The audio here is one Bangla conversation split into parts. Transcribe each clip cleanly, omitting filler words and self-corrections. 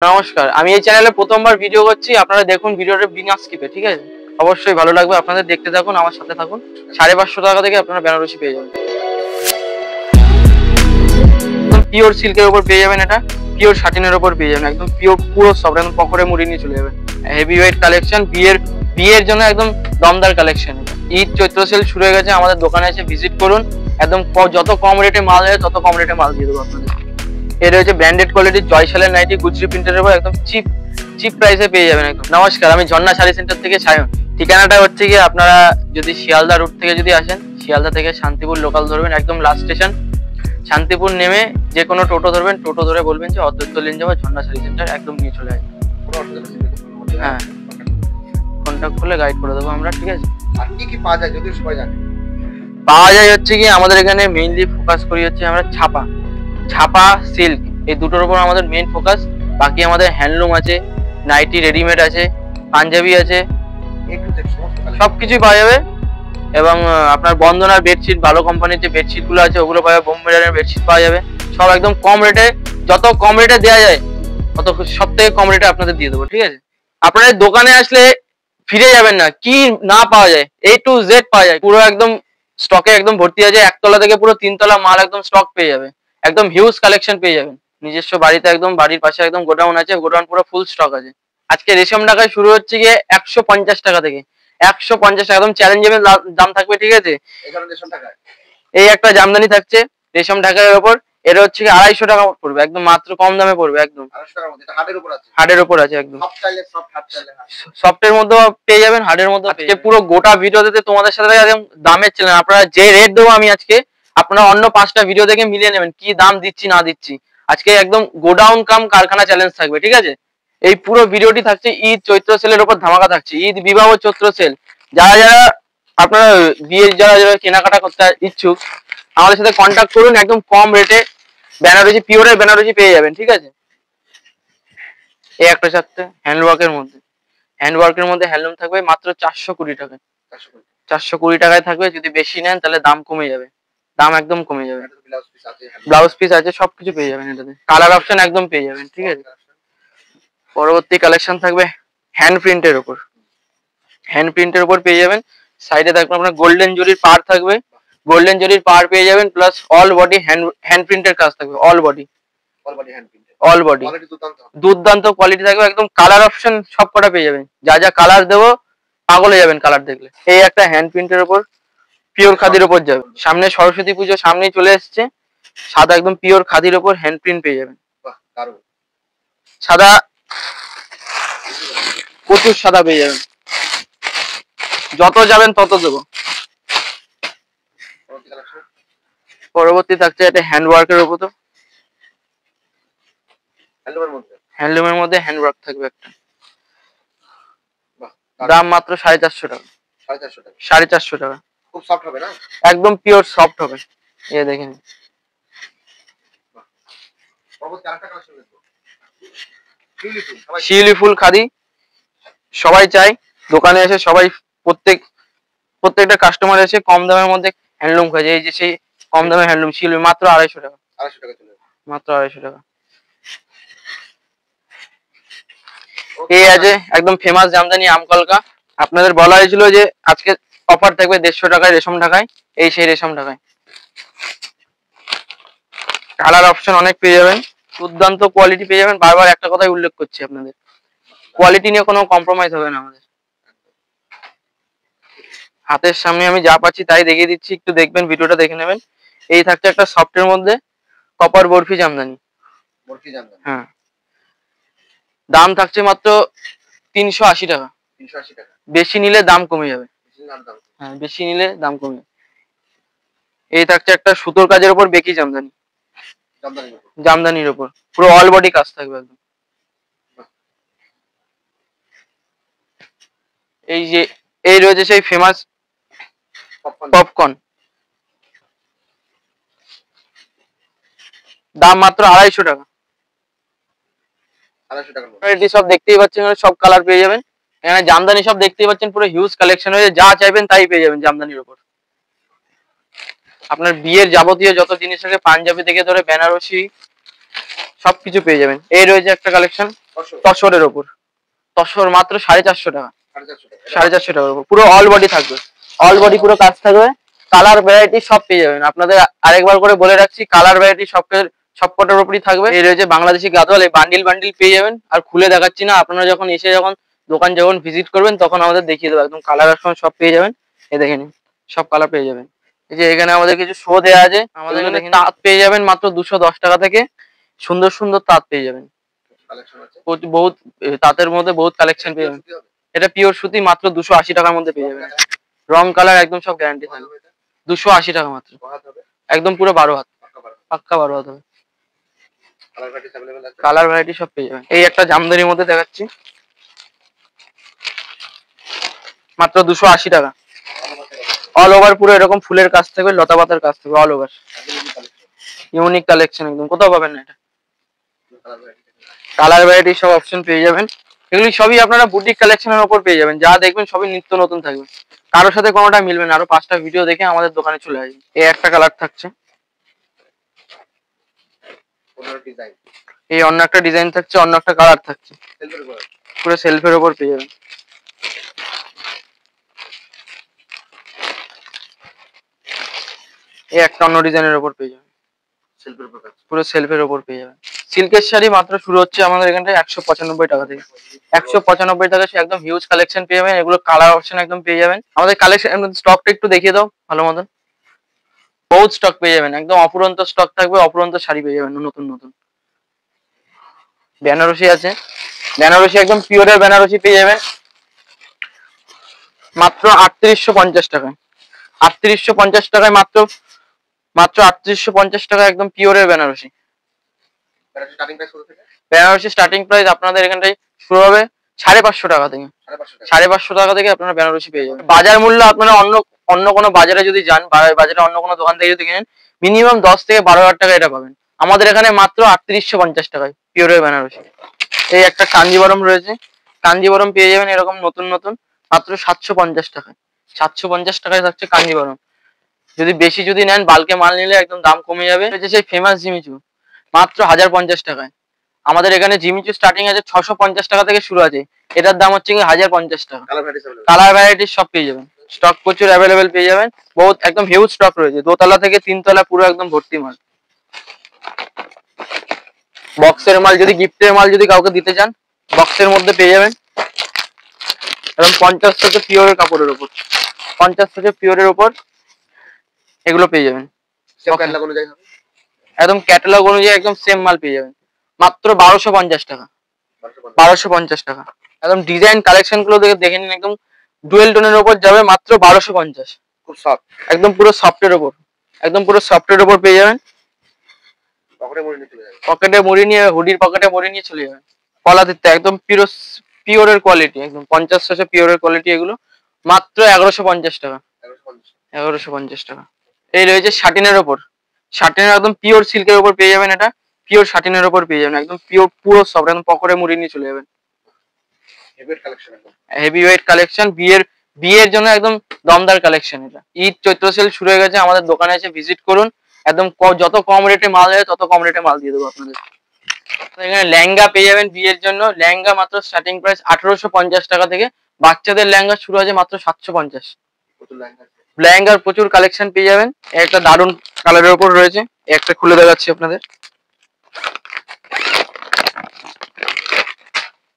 নমস্কার, আমি এই চ্যানেলে প্রথমবার ভিডিও করছি। আপনারা দেখুন ভিডিওটা বিনা স্কিপে, ঠিক আছে? অবশ্যই ভালো লাগবে আপনাদের, দেখতে থাকুন, আমার সাথে থাকুন। 550 টাকা থেকে আপনারা বেনারসি পেয়ে যাবেন। একদম পিওর সিল্কের উপর পেয়ে যাবেন, এটা পিওর শাটিনের উপর পেয়ে যাবেন, একদম পিওর পুরো সফট, একদম পকেটে মুড়ি নিয়ে চলে যাবেন। হেভি ওয়েট কালেকশন, বিয়ের জন্য একদম দমদার কালেকশন। ঈদ চৈত্র সেল শুরু হয়ে গেছে, আমাদের দোকানে এসে ভিজিট করুন। একদম যত কম রেটে মাল হয় তত কম রেটে মাল দিয়ে দেবো আপনাদের। এটা হচ্ছে ব্র্যান্ডেড কোয়ালিটির জয়সালের নাইটি, গুজরি প্রিন্টের উপর একদম চিপ প্রাইসে পেয়ে যাবেন একদম। নমস্কার, আমি ঝর্ণা শাড়ি সেন্টার থেকে সায়ন। ঠিকানাটা হচ্ছে গিয়ে আপনারা যদি শিয়ালদা রুট থেকে যদি আসেন, শিয়ালদা থেকে শান্তিপুর লোকাল ধরবেন, একদম লাস্ট স্টেশন শান্তিপুর নেমে যে কোনো টোটো ধরবেন, টোটো ধরে বলবেন যে অদ্বৈতলিন যাবো, ঝর্ণা শাড়ি সেন্টার, একদম নিয়ে চলে আসবেন। হ্যাঁ, কন্ট্যাক্ট করলে গাইড করে দেবো আমরা, ঠিক আছে? আর কি কি পাওয়া যায় যদি সবাই জানে? পাওয়া যায় হচ্ছে কি, আমাদের এখানে মেইনলি ফোকাস করি হচ্ছে আমরা ছাপা সিল্ক, এই দুটোর উপর আমাদের মেইন ফোকাস। বাকি আমাদের হ্যান্ডলুম আছে, নাইটি রেডিমেড আছে, পাঞ্জাবি আছে, সবকিছুই পাওয়া যাবে। এবং আপনার বন্দনার বেডশিট, ভালো কোম্পানির যে বেডশিট গুলো আছে ওগুলো পাওয়া যাবে, বোম্বেডারের বেডশিট পাওয়া যাবে, সব একদম কম রেটে। যত কম রেটে দেওয়া যায় তত সব থেকে কম রেটে আপনাদের দিয়ে দেবো, ঠিক আছে? আপনাদের দোকানে আসলে ফিরে যাবেন না, কি না পাওয়া যায়, A to Z পাওয়া যায়, পুরো একদম স্টকে একদম ভর্তি আছে। একতলা থেকে পুরো 3 তলা মাল একদম স্টক পেয়ে যাবে, একদম হিউজ কালেকশন পেয়ে যাবেন। নিজস্ব বাড়িতে একদম বাড়ির পাশে একদম গোডাউন আছে, গোডাউন পুরো ফুল স্টক আছে। আজকে রেশম ঢাকায় শুরু হচ্ছে গিয়ে 150 টাকা থেকে, 150 টাকা একদম চ্যালেঞ্জেবল দাম থাকবে, ঠিক আছে? এই একটা জামদানি থাকছে রেশম ঢাকার উপর, এটা হচ্ছে কি 250 টাকা পড়বে, একদম মাত্র কম দামে পড়বে, একদম হার্ডের উপর আছে, একদম সফটের মধ্যেও পেয়ে যাবেন, হার্ডের মধ্যে। আজকে পুরো গোটা ভিডিওতে তোমাদের সাথে একদম দামের চ্যালেঞ্জ, আপনারা যে রেট দেবো আমি আজকে, আপনারা অন্য 5টা ভিডিও দেখে মিলিয়ে নেবেন কি দাম দিচ্ছি না দিচ্ছি। আজকে একদম গোডাউন কাম কারখানা চ্যালেঞ্জ থাকবে, ঠিক আছে? এই পুরো ভিডিওটি থাকছে ঈদ চৈত্র সেলের উপর ধামাকা থাকছে, ঈদ বিবাহ চৈত্র সেল। যারা আপনারা বিয়ের যারা কেনাকাটা করতে ইচ্ছুক, আমাদের সাথে কন্ট্যাক্ট করুন, একদম কম রেটে বেনারসি, পিওরের বেনারসি পেয়ে যাবেন, ঠিক আছে? এই একটা চারটে হ্যান্ডওয়ার্কের মধ্যে হ্যান্ডলুম থাকবে মাত্র 420 টাকায়। 420 টাকায় থাকবে। যদি বেশি নেন তাহলে দাম কমে যাবে, দাম একদম কমে যাবে। ব্লাউজ পিস আছে, সবকিছু পেয়ে যাবেন এটাতে, কালার অপশন একদম পেয়ে যাবেন, ঠিক আছে? পরবর্তী কালেকশন থাকবে হ্যান্ড প্রিন্টের উপর পেয়ে যাবেন। সাইডে থাকবে আপনার গোল্ডেন জরির পার থাকবে, গোল্ডেন জরির পার পেয়ে যাবেন, প্লাস অল বডি হ্যান্ড প্রিন্টের কাজ থাকবে, অল বডি দুর্দান্ত কোয়ালিটি থাকবে, একদম কালার অপশন সব কটা পেয়ে যাবেন। যা যা কালার দেবো পাগল হয়ে যাবেন কালার দেখলে। এই একটা হ্যান্ড প্রিন্টের উপর পিওর খাদির উপর যাবে, সামনে সরস্বতী পুজো সামনেই চলে এসছে, সাদা একদম পিওর খাদির উপর হ্যান্ড প্রিন্ট পেয়ে যাবেন। সাদা, প্রচুর সাদা পেয়ে যাবেন, যত যাবেন তত দেবো। পরবর্তী থাকছে এটা হ্যান্ডওয়ার্কের উপর, তো হ্যান্ডলুমের মধ্যে হ্যান্ডওয়ার্ক থাকবে একটা, দাম মাত্র 450 টাকা। 450 টাকা, খুব সফট হবে না? একদম পিওর সফট হবে। এই দেখেন, শিউলি ফুল খাদি সবাই চাই, দোকানে এসে সবাই প্রত্যেকটা কাস্টমার এসে কম দামের মধ্যে হ্যান্ডলুম খাচ্ছে। এই যে সেই কম দামে হ্যান্ডলুম শিউলি মাত্র 250 টাকা, মাত্র 250 টাকা। এই আছে একদম ফেমাস জামদানি আমকলকা, আপনাদের বলা হয়েছিল যে আজকে অফার থাকবে 150 টাকায় রেশম ঢাকায়, এই সেই রেশম ঢাকায়। কালার অপশন অনেক পেয়ে যাবেন, দুর্দান্ত কোয়ালিটি পেয়ে যাবেন। বারবার একটা কথাই উল্লেখ করছি আপনাদের, কোয়ালিটি নিয়ে কোনো কম্প্রোমাইজ হবে না আমাদের। হাতের সামনে আমি যা পাচ্ছি তাই দেখিয়ে দিচ্ছি, একটু দেখবেন, ভিডিওটা দেখে নেবেন। এই থাকছে একটা সফটের মধ্যে কপার বরফি জামদানি, হ্যাঁ, দাম থাকছে মাত্র 380 টাকা। বেশি নিলে দাম কমে যাবে, হ্যাঁ বেশি নিলে দাম কমে। এই থাকছে একটা সুতোর কাজের উপর বেকি জামদানির উপর পুরো অল বডি কাজ থাকবে একদম। এই যে এই রয়েছে সেই ফেমাস পপকর্ন, দাম মাত্র 250 টাকা। সব দেখতেই পাচ্ছেন, সব কালার পেয়ে যাবেন এখানে। জামদানি সব দেখতেই পাচ্ছেন, পুরো হিউজ কালেকশন হয়েছে, যা চাইবেন তাই পেয়ে যাবেন জামদানির উপর। আপনার বিয়ের যাবতীয় যত জিনিস আছে, পাঞ্জাবি থেকে ধরে বেনারসি সবকিছু পেয়ে যাবেন। এই রয়েছে একটা কালেকশন তসরের ওপর, তসর মাত্র 450 টাকা, 450 টাকার উপর পুরো অল বডি থাকবে, অল বডি পুরো কাজ থাকবে। কালার ভ্যারাইটি সব পেয়ে যাবেন। আপনাদের আরেকবার করে বলে রাখছি, কালার ভ্যারাইটি সবকটার উপরই থাকবে। এই রয়েছে বাংলাদেশি গাদোয়াল, এই বান্ডিল বান্ডিল পেয়ে যাবেন। আর খুলে দেখাচ্ছি না, আপনারা যখন এসে যখন দোকান যখন ভিজিট করবেন তখন আমাদের দেখিয়ে দেবো, একদম কালার সব পেয়ে যাবেন। এই দেখেন সব কালার পেয়ে যাবেন। এই যে এখানে আমাদের কিছু শো দেওয়া আছে, আমাদের এখানে তাঁত পেয়ে যাবেন মাত্র 210 টাকা থেকে, সুন্দর সুন্দর তাঁত পেয়ে যাবেন। বহুত তাঁতের মধ্যে বহুত কালেকশন পেয়ে যাবেন। এটা পিওর সুতি, মাত্র 280 টাকার মধ্যে পেয়ে যাবেন। রং কালার একদম সব গ্যারান্টি থাকবে। 280 টাকা মাত্র, একদম পুরো 12 হাত, পাক্কা 12 হাত হবে। কালার ভ্যারাইটি সব পেয়ে যাবেন। এই একটা জামদানির মধ্যে দেখাচ্ছি, মাত্র 280 টাকা। অল ওভার পুরো এরকম ফুলের কাজ থাকবে, লতা পাতার কাজ থাকবে, অল ওভার ইউনিক কালেকশন, একদম কোথাও পাবেন না এটা। কালার ভ্যারাইটি সব অপশন পেয়ে যাবেন। এগুলি সবই আপনারা বুটিক কালেকশনের উপর পেয়ে যাবেন, যা দেখবেন সবই নিত্য নতুন থাকবে, কারোর সাথে কোনোটা মিলবে না। আরো 5টা ভিডিও দেখে আমাদের দোকানে চলে আসবে। এই একটা কালার থাকছে, এই অন্য একটা ডিজাইন থাকছে, অন্য একটা কালার থাকছে, পুরো সেলফের উপর পেয়ে যাবেন। এই একটা অন্য ডিজাইনের উপর পেয়ে যাবেন, পুরো সেলফের উপর পেয়ে যাবেন। সিল্কের শাড়ি মাত্র শুরু হচ্ছে আমাদের এখানটায় 195 টাকা থেকে, 195 টাকা একদম হিউজ কালেকশন পেয়ে যাবেন। এগুলো কালার অপশন একদম পেয়ে যাবেন। আমাদের কালেকশন স্টকটা একটু দেখিয়ে দাও ভালো মতন। বহুত স্টক পেয়ে যাবেন, একদম অপুরন্ত স্টক থাকবে, অপুরন্ত শাড়ি পেয়ে যাবেন নতুন নতুন। বেনারসি আছে, বেনারসি একদম পিওরের বেনারসি পেয়ে যাবেন মাত্র 3850 টাকায়, 3850 টাকায় মাত্র 3850 টাকা একদম পিওরের বেনারসি। বেনারসি স্টার্টিং প্রাইস আপনাদের এখানটায় শুরু হবে 550 টাকা থেকে, 550 টাকা থেকে আপনারা বেনারসি পেয়ে যাবেন। বাজার মূল্য আপনারা অন্য অন্য কোনো বাজারে যদি যান, বাজারে অন্য কোনো দোকান থেকে যদি কিনেন, মিনিমাম 10 থেকে 12,000 টাকা এটা পাবেন। আমাদের এখানে মাত্র 3850 টাকায় পিওরের বেনারসি। এই একটা কাঞ্জিবরম রয়েছে, কাঞ্জিবরম পেয়ে যাবেন এরকম নতুন নতুন মাত্র 750 টাকায়, 750 টাকায় থাকছে কাঞ্জিবরম। যদি বেশি যদি নেন, বালকে মাল নিলে একদম দাম কমে যাবে। সেই ফেমাস জিমিচু মাত্র 1050 টাকায়। আমাদের এখানে জিমিচু স্টার্টিং আছে 650 টাকা থেকে শুরু আছে, এটার দাম হচ্ছে 1050 টাকা। কালার ভ্যারাইটি সব পেয়ে যাবেন, স্টক প্রচুর অ্যাভেলেবেল পেয়ে যাবেন। বহুত একদম হিউজ স্টক রয়েছে, 2তলা থেকে 3তলা পুরো একদম ভর্তি মাল। বক্সের মাল, যদি গিফটের মাল যদি কাউকে দিতে চান, বক্সের মধ্যে পেয়ে যাবেন একদম 50 থেকে পিওরের কাপড়ের উপর, 50 থেকে পিওরের উপর এগুলো পেয়ে যাবেন। একদম ক্যাটালগ অনুযায়ী একদম সেম মাল পেয়ে যাবেন মাত্র 1250 টাকা, 1250 টাকা। একদম ডিজাইন কালেকশন গুলো দেখে নিন, একদম ডুয়েল টোনের উপর যাবে মাত্র 1250। খুব সফট, একদম পুরো সফটের উপর, একদম পুরো সফটের উপর পেয়ে যাবেন। পকেটে মুড়ি নিয়ে, হুডির পকেটে মুড়ি নিয়ে চলে যাবেন। কলাদিতে একদম পিওরের কোয়ালিটি, একদম 50 পিওরের কোয়ালিটি। এগুলো মাত্র 1150 টাকা, 1150 টাকা। এই রয়েছে শাটিনের ওপর, শাটিনের একদম পিওর সিল্কের উপর পেয়ে যাবেন। এটা পিওর শাটিনের উপর পেয়ে যাবেন, একদম পিওর পুরো সব, একদম পকেটে মুড়ি নিয়ে চলে যাবেন। হেভি ওয়েট কালেকশন, বিয়ের জন্য একদম দমদার কালেকশন। এটা ঈদ চৈত্র সেল শুরু হয়ে গেছে, আমাদের দোকানে এসে ভিজিট করুন। একদম যত কম রেটে মাল দেয় তত কম রেটে মাল দিয়ে দেবো আপনাদের। এখানে লেহেঙ্গা পেয়ে যাবেন বিয়ের জন্য, লেহেঙ্গা মাত্র স্টার্টিং প্রাইস 1850 টাকা থেকে, বাচ্চাদের লেহেঙ্গা শুরু আছে মাত্র 750। লেহেঙ্গার প্রচুর কালেকশন পেয়ে যাবেন। একটা দারুন কালারের উপর রয়েছে, একটা খুলে দেখাচ্ছি আপনাদের।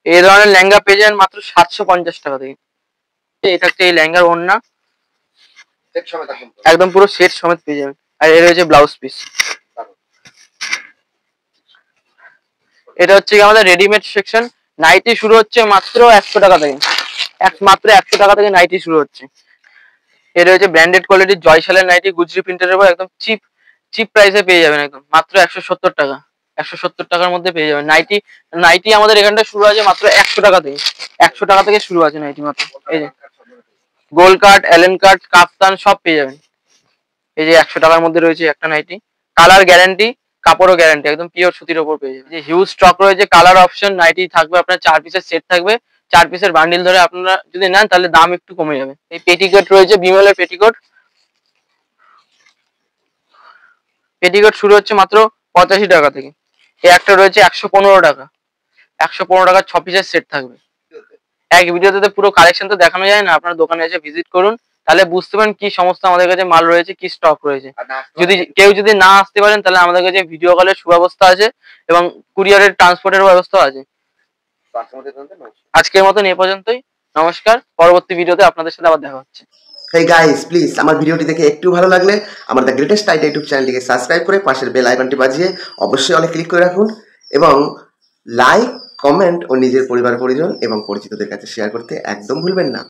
এই ধরনের লেহেঙ্গা পেয়ে যাবেন মাত্র 750 টাকা থেকে। এটা হচ্ছে এই লেহেঙ্গার ওড়না, একদম পুরো সেট সমেত পেয়ে যাবেন। আর এর রয়েছে ব্লাউজ পিস। এটা হচ্ছে আমাদের রেডিমেড সেকশন। নাইটি শুরু হচ্ছে মাত্র 100 টাকা থেকে, মাত্র 100 টাকা থেকে নাইটি শুরু হচ্ছে। এর রয়েছে ব্র্যান্ডেড কোয়ালিটির জয়সালের নাইটি, গুজরি প্রিন্টের উপর একদম চিপ প্রাইসে পেয়ে যাবেন, একদম মাত্র 170 টাকা, 170 টাকার মধ্যে পেয়ে যাবেন। নাইটি আমাদের এখানটা শুরু আছে মাত্র 100 টাকা থেকে, 100 টাকা থেকে শুরু আছে নাইটি মাত্র। এই যে গোল কাট, অ্যালেন কাট, কাপ্তান সব পেয়ে যাবেন। এই যে 100 টাকার মধ্যে রয়েছে একটা নাইটি, কালার গ্যারান্টি, কাপড়ও গ্যারান্টি, একদম পিওর সুতির উপর পেয়ে যাবেন। যে হিউজ স্টক রয়েছে, কালার অপশন নাইটি থাকবে আপনার 4 পিসের সেট থাকবে, 4 পিসের বান্ডিল ধরে আপনারা যদি নেন তাহলে দাম একটু কমে যাবে। এই পেটিকোট রয়েছে, বিমলের পেটিকোট, পেটিকোট শুরু হচ্ছে মাত্র 85 টাকা থেকে। এই একটা রয়েছে 115 টাকা, 115 টাকার 6 পিসের সেট থাকবে। এক ভিডিওতে তো পুরো কালেকশন তো দেখানো যায় না, আপনার দোকানে এসে ভিজিট করুন, তাহলে বুঝতে পারেন কি সমস্ত আমাদের কাছে মাল রয়েছে, কি স্টক রয়েছে। আর না আসতে যদি পারলে কেউ যদি না আসতে পারেন তাহলে আমাদের কাছে ভিডিও কলের সুব্যবস্থা আছে এবং কুরিয়ারের ট্রান্সপোর্টের ব্যবস্থা আছে। বাসমতি চাল নয়। আজকের মতন এ পর্যন্তই, নমস্কার। পরবর্তী ভিডিওতে আপনাদের সাথে আবার দেখা হচ্ছে। হেই গাইস, প্লিজ আমার ভিডিওটি দেখে একটু ভালো লাগলে আমার দ্য গ্রেটেস্ট আইডিয়া ইউটিউব চ্যানেলটিকে সাবস্ক্রাইব করে পাশের বেল আইকনটি বাজিয়ে অবশ্যই অলে ক্লিক করে রাখুন এবং লাইক, কমেন্ট ও নিজের পরিবার পরিজন এবং পরিচিতদের কাছে শেয়ার করতে একদম ভুলবেন না।